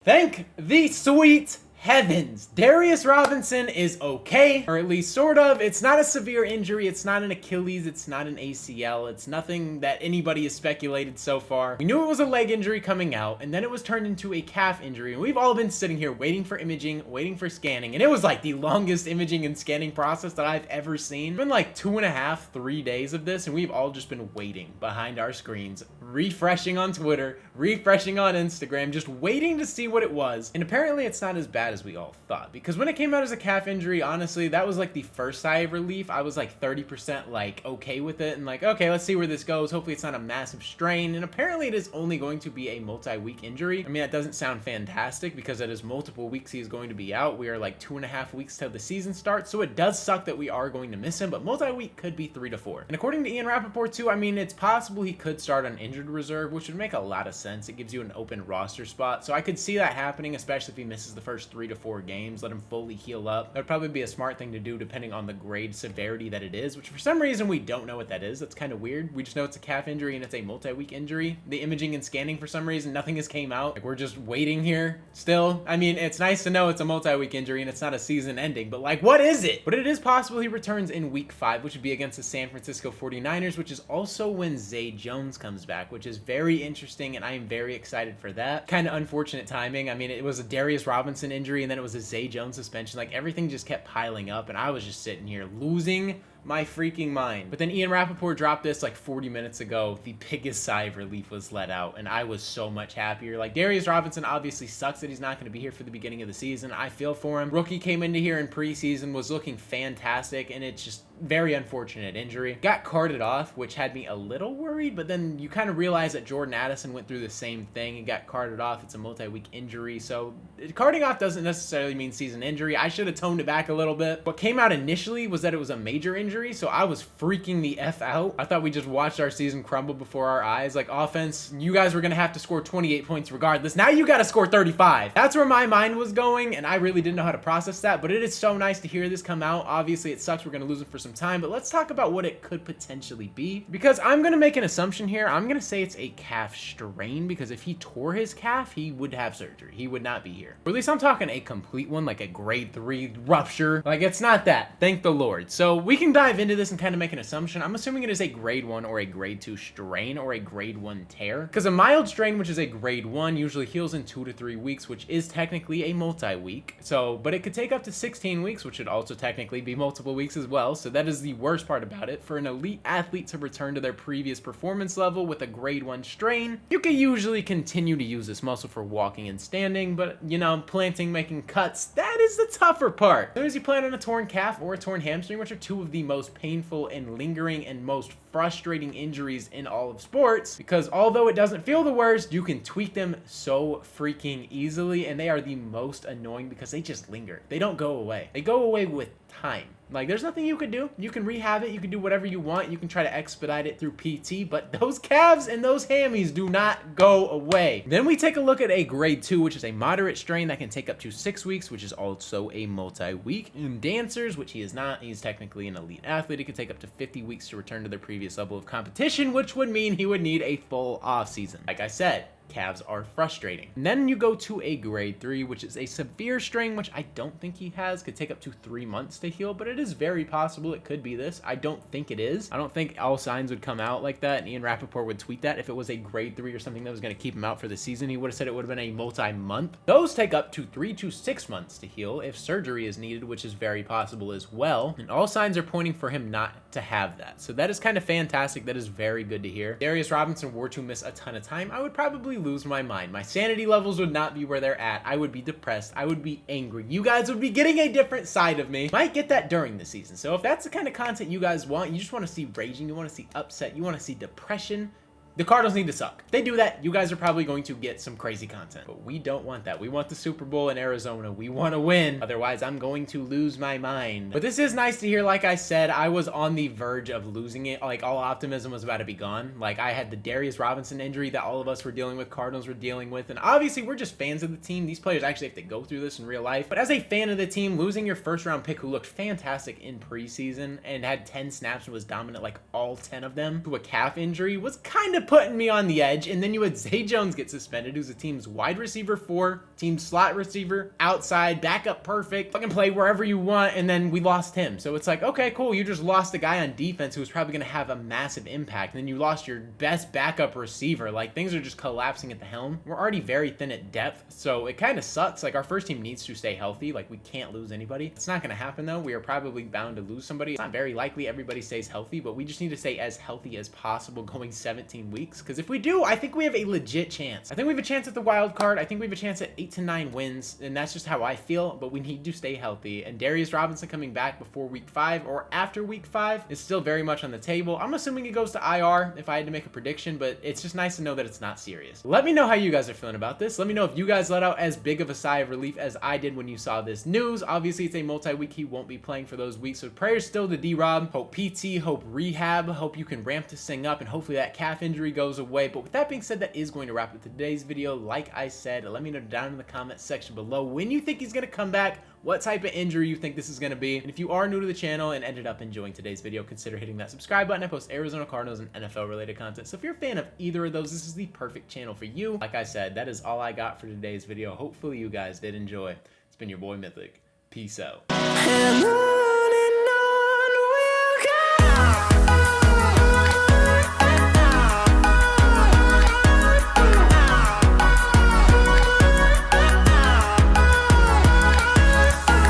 Thank the sweet heavens, Darius Robinson is okay, or at least sort of. It's not a severe injury, it's not an Achilles, it's not an ACL, it's nothing that anybody has speculated so far. We knew it was a leg injury coming out, and then it was turned into a calf injury, and we've all been sitting here waiting for imaging, waiting for scanning, and it was like the longest imaging and scanning process that I've ever seen. It's been like 2.5, 3 days of this, and we've all just been waiting behind our screens, refreshing on Twitter, refreshing on Instagram, just waiting to see what it was. And apparently it's not as bad as we all thought, because when it came out as a calf injury, honestly, that was like the first sigh of relief. I was like 30% like okay with it, and like, okay, let's see where this goes. Hopefully it's not a massive strain. And apparently it is only going to be a multi-week injury. I mean, that doesn't sound fantastic because it is multiple weeks he is going to be out. We are like 2.5 weeks till the season starts, so it does suck that we are going to miss him, but multi-week could be 3 to 4. And according to Ian Rapoport too, I mean, it's possible he could start on injured reserve, which would make a lot of sense. It gives you an open roster spot, so I could see that happening, especially if he misses the first 3 to 4 games. Let him fully heal up. That would probably be a smart thing to do depending on the grade severity that it is, which for some reason we don't know what that is. That's kind of weird. We just know it's a calf injury and it's a multi-week injury. The imaging and scanning, for some reason, nothing has came out. Like, we're just waiting here still. I mean, it's nice to know it's a multi-week injury and it's not a season ending, but like, what is it? But it is possible he returns in week 5, which would be against the San Francisco 49ers, which is also when Zay Jones comes back, which is very interesting, and I am very excited for that. Kind of unfortunate timing. I mean, it was a Darius Robinson injury and then it was a Zay Jones suspension. Like, everything just kept piling up and I was just sitting here losing my freaking mind. But then Ian Rapoport dropped this like 40 minutes ago. The biggest sigh of relief was let out, and I was so much happier. Like, Darius Robinson obviously sucks that he's not going to be here for the beginning of the season. I feel for him. Rookie came into here in preseason, was looking fantastic, and it's just very unfortunate injury. Got carted off, which had me a little worried, but then you kind of realize that Jordan Addison went through the same thing and got carted off. It's a multi-week injury, so carting off doesn't necessarily mean season injury. I should have toned it back a little bit. What came out initially was that it was a major injury, so I was freaking the F out. I thought we just watched our season crumble before our eyes. Like, offense, you guys were going to have to score 28 points regardless. Now you got to score 35. That's where my mind was going, and I really didn't know how to process that, but it is so nice to hear this come out. Obviously, it sucks we're going to lose him for some time, but let's talk about what it could potentially be, because I'm going to make an assumption here. I'm going to say it's a calf strain, because if he tore his calf, he would have surgery. He would not be here. Or at least I'm talking a complete one, like a grade 3 rupture. Like, it's not that. Thank the Lord. So we can dive into this and kind of make an assumption. I'm assuming it is a grade 1 or a grade 2 strain or a grade 1 tear, because a mild strain, which is a grade 1, usually heals in 2 to 3 weeks, which is technically a multi-week. So, but it could take up to 16 weeks, which should also technically be multiple weeks as well. So that is the worst part about it. For an elite athlete to return to their previous performance level with a grade 1 strain, you can usually continue to use this muscle for walking and standing, but you know, planting, making cuts, that is the tougher part. As soon as you plant on a torn calf or a torn hamstring, which are two of the most painful and lingering and most frustrating injuries in all of sports, because although it doesn't feel the worst, you can tweak them so freaking easily, and they are the most annoying because they just linger. They don't go away. They go away with time. Like, there's nothing you could do. You can rehab it. You can do whatever you want. You can try to expedite it through PT, but those calves and those hammies do not go away. Then we take a look at a grade 2, which is a moderate strain that can take up to 6 weeks, which is also a multi-week. In dancers, which he is not, he's technically an elite athlete. It could take up to 50 weeks to return to their previous level of competition, which would mean he would need a full off season. Like I said, calves are frustrating. And then you go to a grade 3, which is a severe strain, which I don't think he has. Could take up to 3 months to heal, but it is very possible it could be this. I don't think it is. I don't think all signs would come out like that, and Ian Rapoport would tweet that. If it was a grade 3 or something that was going to keep him out for the season, he would have said it would have been a multi-month. Those take up to 3 to 6 months to heal if surgery is needed, which is very possible as well. And all signs are pointing for him not to have that. So that is kind of fantastic. That is very good to hear. Darius Robinson were to miss a ton of time, I would probably lose my mind. My sanity levels would not be where they're at. I would be depressed. I would be angry. You guys would be getting a different side of me. Might get that during the season. So if that's the kind of content you guys want, you just want to see raging, you want to see upset, you want to see depression, the Cardinals need to suck. If they do that, you guys are probably going to get some crazy content. But we don't want that. We want the Super Bowl in Arizona. We want to win. Otherwise, I'm going to lose my mind. But this is nice to hear. Like I said, I was on the verge of losing it. Like, all optimism was about to be gone. Like, I had the Darius Robinson injury that all of us were dealing with, Cardinals were dealing with. And obviously, we're just fans of the team. These players actually have to go through this in real life. But as a fan of the team, losing your first-round pick who looked fantastic in preseason and had 10 snaps and was dominant like all 10 of them to a calf injury was kind of of putting me on the edge. And then you had Zay Jones get suspended, who's the team's wide receiver 4, team slot receiver, outside, backup perfect, fucking play wherever you want, and then we lost him. So it's like, okay, cool, you just lost a guy on defense who was probably going to have a massive impact, and then you lost your best backup receiver. Like, things are just collapsing at the helm. We're already very thin at depth, so it kind of sucks. Like, our first team needs to stay healthy. Like, we can't lose anybody. It's not going to happen, though. We are probably bound to lose somebody. It's not very likely everybody stays healthy, but we just need to stay as healthy as possible going 17 weeks, because if we do, I think we have a legit chance. I think we have a chance at the wild card. I think we have a chance at 8 to 9 wins, and that's just how I feel, but we need to stay healthy. And Darius Robinson coming back before week 5 or after week 5 is still very much on the table. I'm assuming it goes to IR if I had to make a prediction, but it's just nice to know that it's not serious. Let me know how you guys are feeling about this. Let me know if you guys let out as big of a sigh of relief as I did when you saw this news. Obviously, it's a multi-week. He won't be playing for those weeks, so prayers still to D-Rob. Hope PT, hope rehab, hope you can ramp this thing up, and hopefully that calf injury goes away. But with that being said, that is going to wrap up today's video. Like I said, let me know down in the comment section below when you think he's going to come back, what type of injury you think this is going to be. And if you are new to the channel and ended up enjoying today's video, consider hitting that subscribe button. I post Arizona Cardinals and NFL related content, so if you're a fan of either of those, this is the perfect channel for you. Like I said, that is all I got for today's video. Hopefully you guys did enjoy. It's been your boy Mythic. Peace out.